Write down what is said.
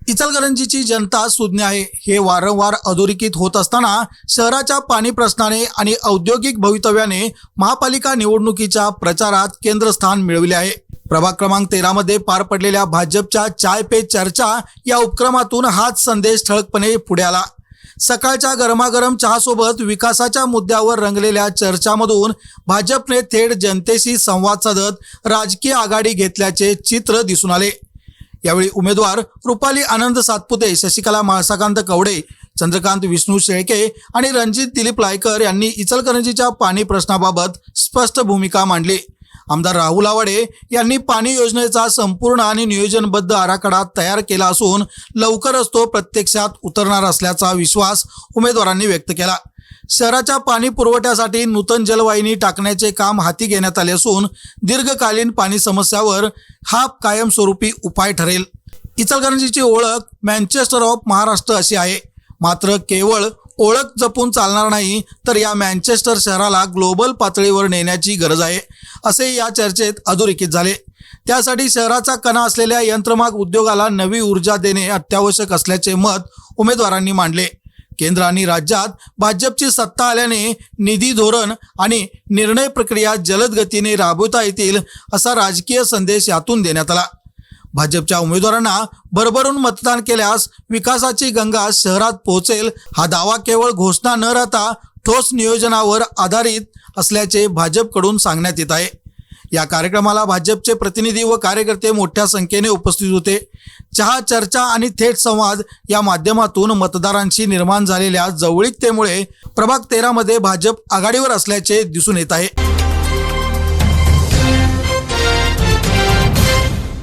इचलकरंजीची जनता सुज्ञ आहे हे वारंवार अधोरेखित होत असताना शहराच्या पाणी प्रश्नाने आणि औद्योगिक भवितव्याने महापालिका निवडणुकीच्या प्रचारात केंद्रस्थान मिळविले आहे। प्रभाग क्रमांक 13 मध्ये पार पडलेल्या भाजपच्या चाय पे चर्चा या उपक्रमातून हाच संदेश ठळकपणे पुढे आला। सकाळच्या गरमागरम चहासोबत विकासाच्या मुद्द्यावर रंगलेल्या चर्चामधून भाजपने थेट जनतेशी संवाद साधत राजकीय आघाडी घेतल्याचे चित्र दिसून आले। यावेळी उमेदवार रुपाली आनंद सातपुते, शशिकला माळसाकांत कवडे, चंद्रकांत विष्णू शेळके आणि रणजित दिलीप लायकर यांनी इचलकरंजीच्या पाणी प्रश्नाबाबत स्पष्ट भूमिका मांडली। आमदार राहुल आवाडे यांनी पाणी योजनेचा संपूर्ण आणि नियोजनबद्ध आराखडा तयार केला असून लवकरच तो प्रत्यक्षात उतरणार असल्याचा विश्वास उमेदवारांनी व्यक्त केला। शहराच्या पाणी पुरवठ्यासाठी नूतन जलवाहिनी टाकण्याचे काम हाती घेण्यात आले असून दीर्घकालीन पाणी समस्यावर हा कायमस्वरूपी उपाय ठरेल। इचलकरंजीची ओळख मँचेस्टर ऑफ महाराष्ट्र अशी आहे, मात्र केवळ ओळख जपून चालणार नाही, तर या मँचेस्टर शहराला ग्लोबल पातळीवर नेण्याची गरज आहे असे या चर्चेत अधोरेखित झाले। त्यासाठी शहराचा कणा असलेल्या यंत्रमाग उद्योगाला नवी ऊर्जा देणे अत्यावश्यक असल्याचे मत उमेदवारांनी मांडले। केंद्र आणि राज्यात भाजपची सत्ता आल्याने निधी धोरण आणि निर्णय प्रक्रिया जलद गतीने राबवता येतील असा राजकीय संदेश यातून देण्यात आला। भाजपच्या उमेदवारांना भरभरून मतदान केल्यास विकासाची गंगा शहरात पोहोचेल हा दावा केवळ घोषणा न राहता ठोस नियोजनावर आधारित असल्याचे भाजपकडून सांगण्यात येत आहे। या कार्यक्रमाला भाजपचे प्रतिनिधी व कार्यकर्ते मोठ्या संख्येने उपस्थित होते। चहा चर्चा आणि थेट संवाद या माध्यमातून मतदारांशी निर्माण झालेल्या जवळीकतेमुळे प्रभाग 13 मध्ये भाजप आघाडीवर असल्याचे दिसून येत आहे।